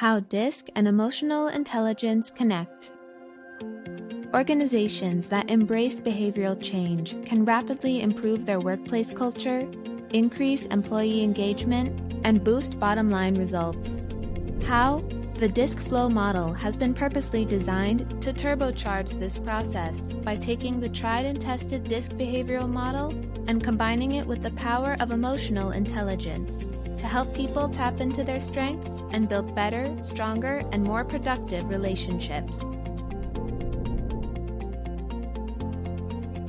How DISC and emotional intelligence connect. Organizations that embrace behavioral change can rapidly improve their workplace culture, increase employee engagement, and boost bottom-line results. How? The DISC Flow model has been purposely designed to turbocharge this process by taking the tried and tested DISC behavioral model and combining it with the power of emotional intelligence to help people tap into their strengths and build better, stronger, and more productive relationships.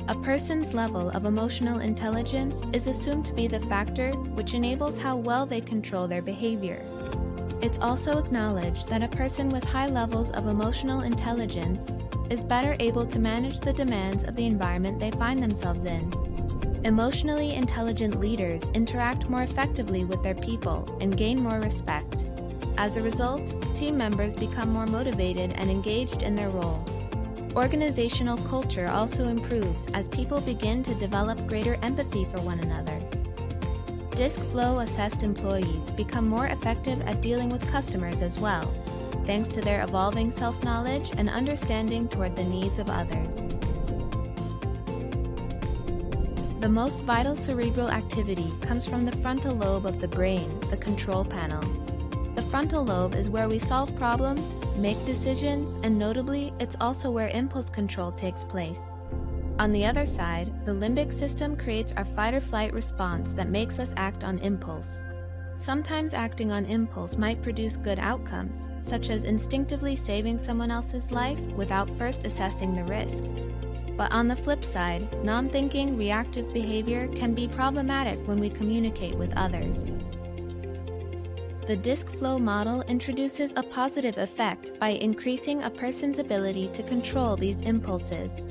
A person's level of emotional intelligence is assumed to be the factor which enables how well they control their behavior. It's also acknowledged that a person with high levels of emotional intelligence is better able to manage the demands of the environment they find themselves in. Emotionally intelligent leaders interact more effectively with their people and gain more respect. As a result, team members become more motivated and engaged in their role. Organizational culture also improves as people begin to develop greater empathy for one another. DISC Flow assessed employees become more effective at dealing with customers as well, thanks to their evolving self-knowledge and understanding toward the needs of others. The most vital cerebral activity comes from the frontal lobe of the brain, the control panel. The frontal lobe is where we solve problems, make decisions, and notably, it's also where impulse control takes place. On the other side, the limbic system creates our fight-or-flight response that makes us act on impulse. Sometimes acting on impulse might produce good outcomes, such as instinctively saving someone else's life without first assessing the risks. But on the flip side, non-thinking, reactive behavior can be problematic when we communicate with others. The DISC Flow model introduces a positive effect by increasing a person's ability to control these impulses.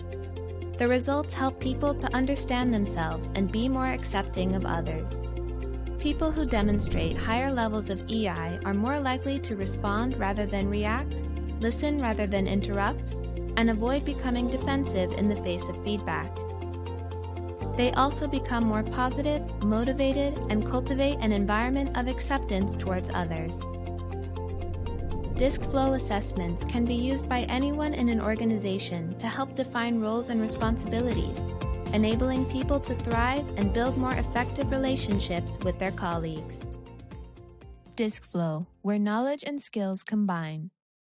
The results help people to understand themselves and be more accepting of others. People who demonstrate higher levels of EI are more likely to respond rather than react, listen rather than interrupt, and avoid becoming defensive in the face of feedback. They also become more positive, motivated, and cultivate an environment of acceptance towards others. DISC Flow assessments can be used by anyone in an organization to help define roles and responsibilities, enabling people to thrive and build more effective relationships with their colleagues. DISC Flow, where knowledge and skills combine.